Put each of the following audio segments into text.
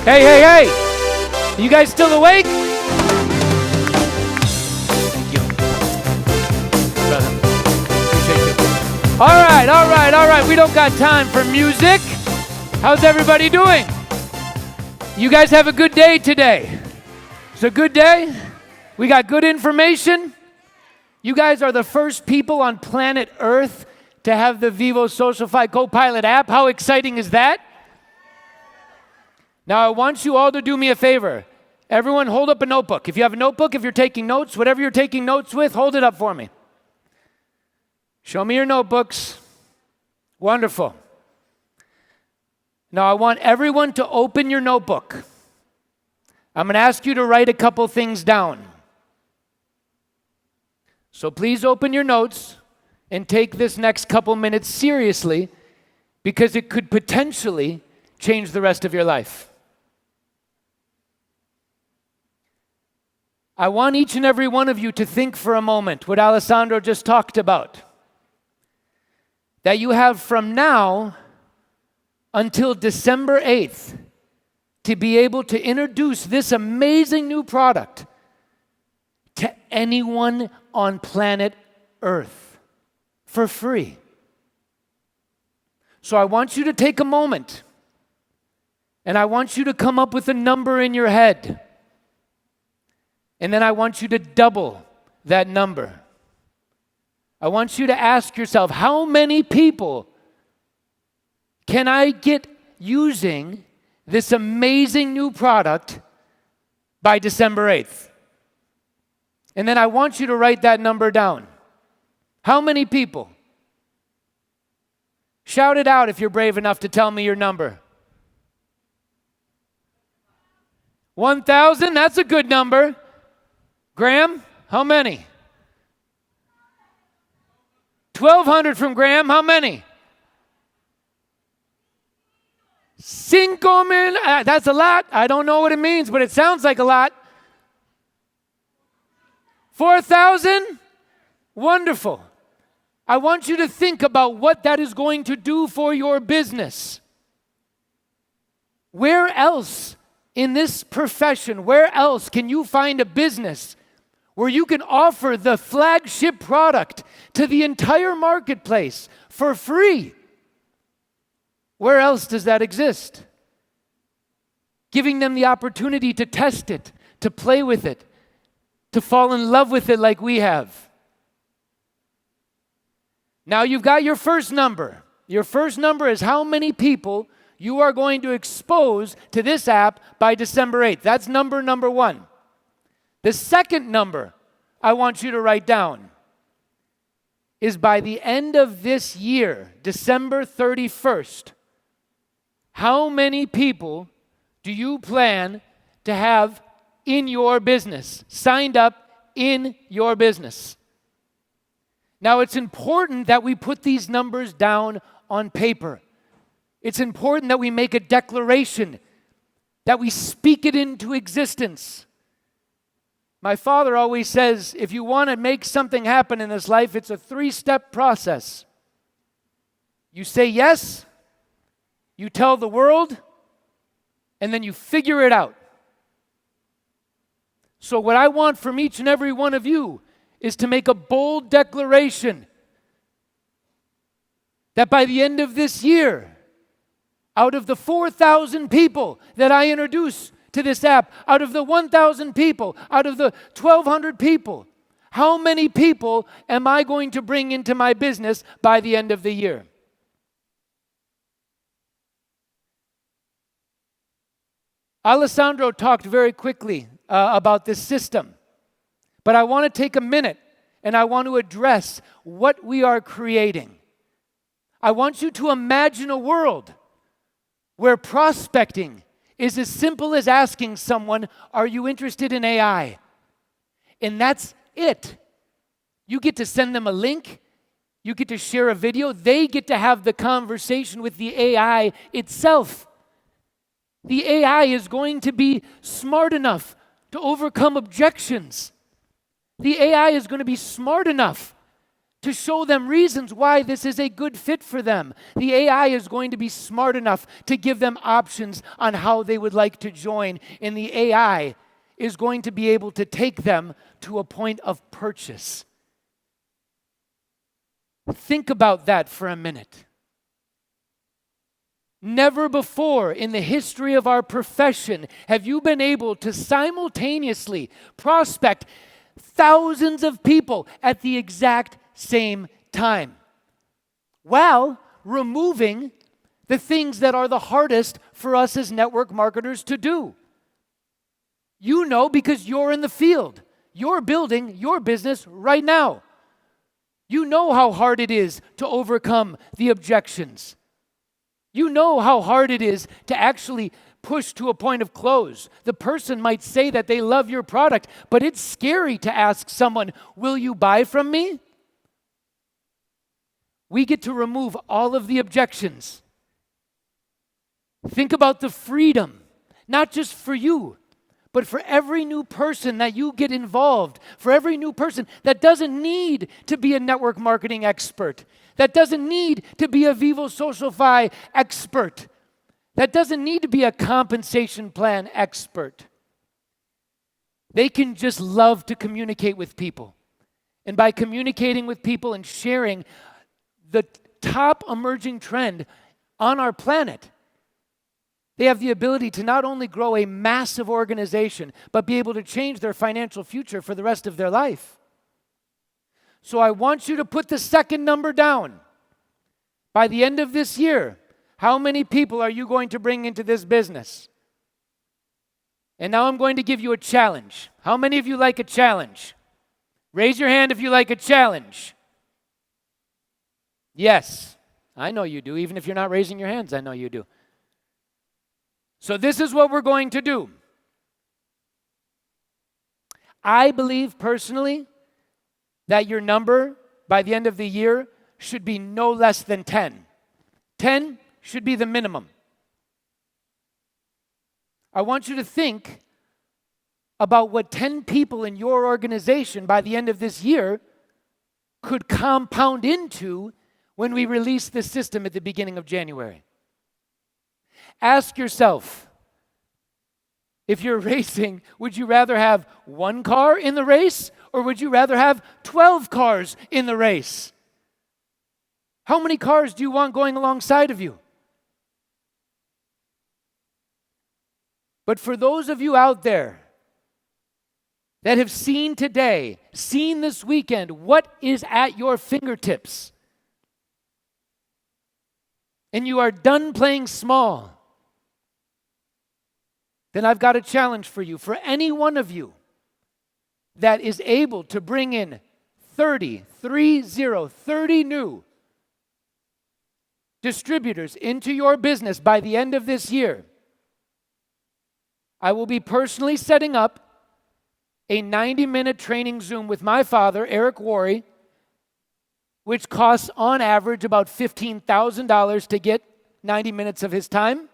Hey, hey, hey! You guys still awake? Thank you. Brother. Appreciate you. All right. We don't got time for music. How's everybody doing? You guys have a good day today. It's a good day. We got good information. You guys are the first people on planet Earth to have the Vyvo Socialify Copilot app. How exciting is that? Now, I want you all to do me a favor. Everyone hold up a notebook. If you have a notebook, if you're taking notes, whatever you're taking notes with, hold it up for me. Show me your notebooks. Wonderful. Now, I want everyone to open your notebook. I'm going to ask you to write a couple things down. So please open your notes and take this next couple minutes seriously, because it could potentially change the rest of your life. I want each and every one of you to think for a moment what Alessandro just talked about. That you have from now until December 8th to be able to introduce this amazing new product to anyone on planet Earth for free. So I want you to take a moment and I want you to come up with a number in your head. And then I want you to double that number. I want you to ask yourself, how many people can I get using this amazing new product by December 8th? And then I want you to write that number down. How many people? Shout it out if you're brave enough to tell me your number. 1,000, that's a good number. Graham, how many? 1,200 from Graham, how many? 5,000, that's a lot. I don't know what it means, but it sounds like a lot. 4,000? Wonderful. I want you to think about what that is going to do for your business. Where else in this profession, where else can you find a business where you can offer the flagship product to the entire marketplace for free? Where else does that exist? Giving them the opportunity to test it, to play with it, to fall in love with it like we have. Now you've got your first number. Your first number is how many people you are going to expose to this app by December 8th. That's number one. The second number I want you to write down is by the end of this year, December 31st, how many people do you plan to have in your business, signed up in your business? Now, it's important that we put these numbers down on paper. It's important that we make a declaration, that we speak it into existence. My father always says, if you want to make something happen in this life, it's a 3-step process. You say yes, you tell the world, and then you figure it out. So what I want from each and every one of you is to make a bold declaration that by the end of this year, out of the 4,000 people that I introduce to this app, out of the 1,000 people, out of the 1,200 people, how many people am I going to bring into my business by the end of the year? Alessandro talked very quickly about this system, but I want to take a minute and I want to address what we are creating. I want you to imagine a world where prospecting is as simple as asking someone, are you interested in AI? And that's it. You get to send them a link. You get to share a video. They get to have the conversation with the AI itself. The AI is going to be smart enough to overcome objections. The AI is going to be smart enough to show them reasons why this is a good fit for them. The AI is going to be smart enough to give them options on how they would like to join, and the AI is going to be able to take them to a point of purchase. Think about that for a minute. Never before in the history of our profession have you been able to simultaneously prospect thousands of people at the exact same time, while removing the things that are the hardest for us as network marketers to do. You know, because you're in the field. You're building your business right now. You know how hard it is to overcome the objections. You know how hard it is to actually push to a point of close. The person might say that they love your product, but it's scary to ask someone, will you buy from me? We get to remove all of the objections. Think about the freedom, not just for you, but for every new person that you get involved, for every new person that doesn't need to be a network marketing expert, that doesn't need to be a Vyvo Socialify expert, that doesn't need to be a compensation plan expert. They can just love to communicate with people. And by communicating with people and sharing the top emerging trend on our planet, they have the ability to not only grow a massive organization, but be able to change their financial future for the rest of their life. So I want you to put the second number down. By the end of this year, how many people are you going to bring into this business? And now I'm going to give you a challenge. How many of you like a challenge? Raise your hand if you like a challenge. Yes, I know you do. Even if you're not raising your hands, I know you do. So this is what we're going to do. I believe personally that your number by the end of the year should be no less than 10. 10 should be the minimum. I want you to think about what 10 people in your organization by the end of this year could compound into when we release this system at the beginning of January. Ask yourself, if you're racing, would you rather have one car in the race or would you rather have 12 cars in the race? How many cars do you want going alongside of you? But for those of you out there that have seen today, seen this weekend, what is at your fingertips, and you are done playing small, then I've got a challenge for you. For any one of you that is able to bring in 30 new distributors into your business by the end of this year, I will be personally setting up a 90-minute training Zoom with my father, Taylor Worre, which costs on average about $15,000 to get 90 minutes of his time.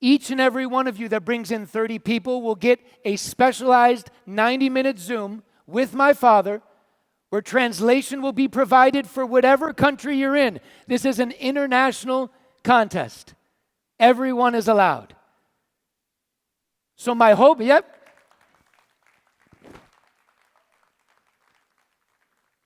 Each and every one of you that brings in 30 people will get a specialized 90-minute Zoom with my father, where translation will be provided for whatever country you're in. This is an international contest. Everyone is allowed. So my hope,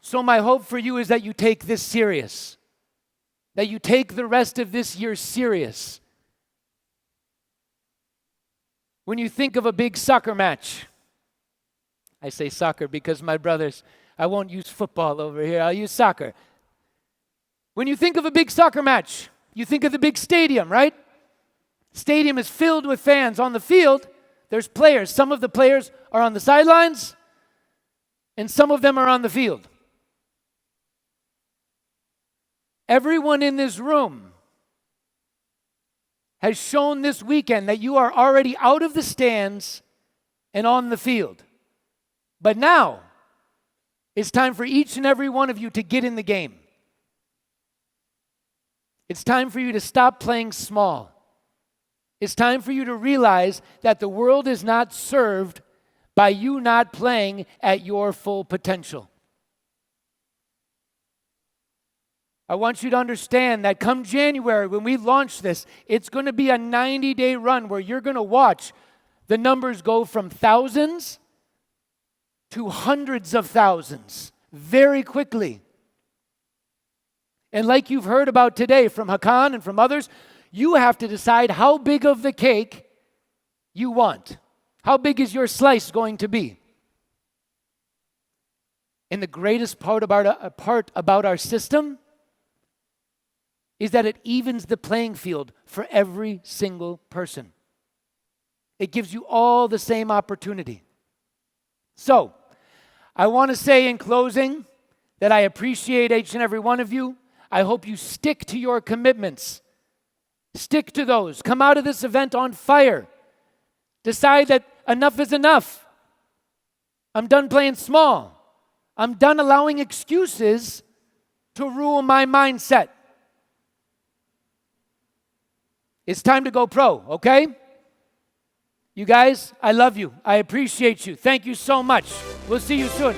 So my hope for you is that you take this serious. That you take the rest of this year serious. When you think of a big soccer match, I say soccer because my brothers, I won't use football over here, I'll use soccer. When you think of a big soccer match, you think of the big stadium, right? Stadium is filled with fans. On the field, there's players. Some of the players are on the sidelines, and some of them are on the field. Everyone in this room has shown this weekend that you are already out of the stands and on the field. But now, it's time for each and every one of you to get in the game. It's time for you to stop playing small. It's time for you to realize that the world is not served by you not playing at your full potential. I want you to understand that come January, when we launch this, it's going to be a 90-day run where you're going to watch the numbers go from thousands to hundreds of thousands very quickly. And like you've heard about today from Hakan and from others, you have to decide how big of the cake you want. How big is your slice going to be? And the greatest part about our system is that it evens the playing field for every single person. It gives you all the same opportunity. So, I want to say in closing that I appreciate each and every one of you. I hope you stick to your commitments. Stick to those. Come out of this event on fire. Decide that enough is enough. I'm done playing small. I'm done allowing excuses to rule my mindset. It's time to go pro, okay? You guys, I love you. I appreciate you. Thank you so much. We'll see you soon.